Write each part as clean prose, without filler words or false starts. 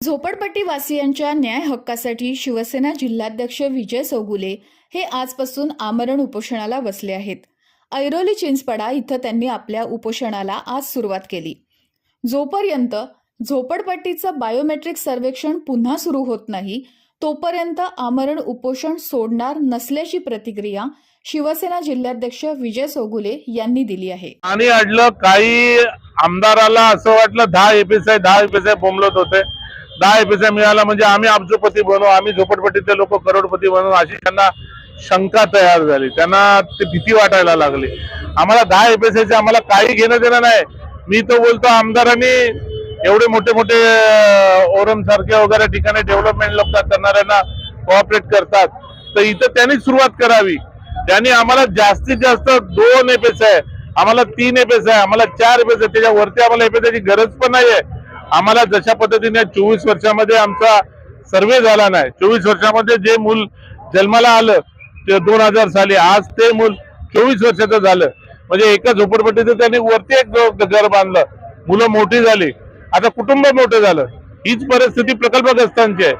झोपडपट्टी वासियांच्या न्याय हक्कासाठी शिवसेना जिल्हाध्यक्ष विजय चौगुले हे आजपासून आमरण उपोषणाला बसले आहेत। ऐरोली चिंचपडा इथं त्यांनी आपल्या उपोषणाला आज सुरुवात केली। जोपर्यंत झोपडपट्टीचं बायोमेट्रिक सर्वेक्षण पुन्हा सुरू होत नाही तोपर्यंत आमरण उपोषण सोडणार नसल्याची प्रतिक्रिया शिवसेना जिल्हाध्यक्ष विजय चौगुले यांनी दिली आहे। आणि अडलं काही आमदाराला असं वाटलं 10 एपीएसआय बोंबलत होते। 10 एपीएसआय मिळाला म्हणजे आम्ही अब्जोपती बनू, आम्ही झोपडपट्टीतले लोक करोडपती बनू, अशी त्यांना शंका तयार झाली। त्यांना ते भीती वाटायला लागली। आम्हाला 10 एपीएसआयचे आम्हाला काही घेणं देणं नाही। मी तो बोलतो आमदारांनी एवढे मोठे मोठे ओरम सारख्या वगैरे ठिकाणी डेव्हलपमेंट लोक करणाऱ्यांना कोऑपरेट करतात, तर इथं त्यांनी सुरुवात करावी। त्यांनी आम्हाला जास्तीत जास्त 2 एपीएसआय, आम्हाला 3 एपीएसआय, आम्हाला 4 एपीएसआय, त्याच्यावरती आम्हाला एपीएसआयची गरज पण नाहीये। आम्हाला जशा पद्धतीने 24 वर्षामध्ये आमचा सर्वे झाला नाही, 24 वर्षामध्ये जे मूल जन्माला आलं ते 2000 साली, आज ते मूल 24 वर्षाचं झालं, म्हणजे एका झोपडपट्टीचं त्यांनी वरती एक घर बांधलं, मुलं मोठी झाली, आता कुटुंब मोठं झालं। हीच परिस्थिती प्रकल्पग्रस्तांची आहे।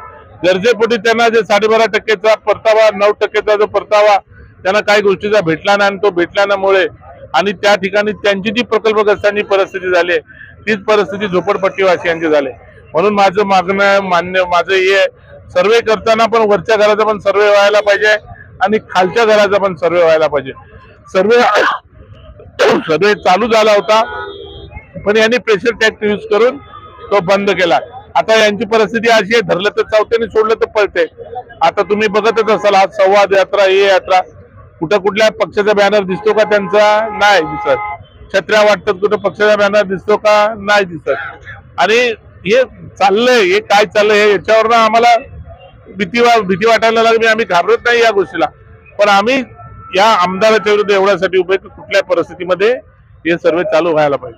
गरजेपोटी त्यांना जे 12.5%चा परतावा, 9%चा जो परतावा त्यांना काही गोष्टीचा भेटला नाही, तो भेटल्यामुळे आणि त्या ठिकाणी त्यांची जी प्रकल्पग्रस्तांची परिस्थिती झाली तीच परिस्थिती झोपडपट्टीवासियांची झाली। म्हणून माझं माझं हे सर्वे करताना पण वरच्या घराचा पण सर्वे व्हायला पाहिजे आणि खालच्या घराचा पण सर्वे व्हायला पाहिजे। सर्वे चालू झाला होता पण यांनी प्रेशर टॅक्स यूज करून तो बंद केला। आता यांची परिस्थिती अशी आहे, धरलं तर चावते, सोडलं तर पळते। आता तुम्ही बघतच असाल, आज संवाद यात्रा, ही यात्रा, कुठं कुठल्या पक्षाचा बॅनर दिसतो का त्यांचा? नाही दिसत। छत्र्या वाटतात, कुठं पक्षाचा बॅनर दिसतो का? नाही दिसत। आणि हे चाललंय, हे काय चाललंय याच्यावर आम्हाला भीती वाटायला लागली। आम्ही घाबरत नाही या गोष्टीला, पण आम्ही या आमदाराच्या विरुद्ध एवढ्यासाठी उभे की कुठल्या परिस्थितीमध्ये हे सर्वे चालू व्हायला पाहिजे।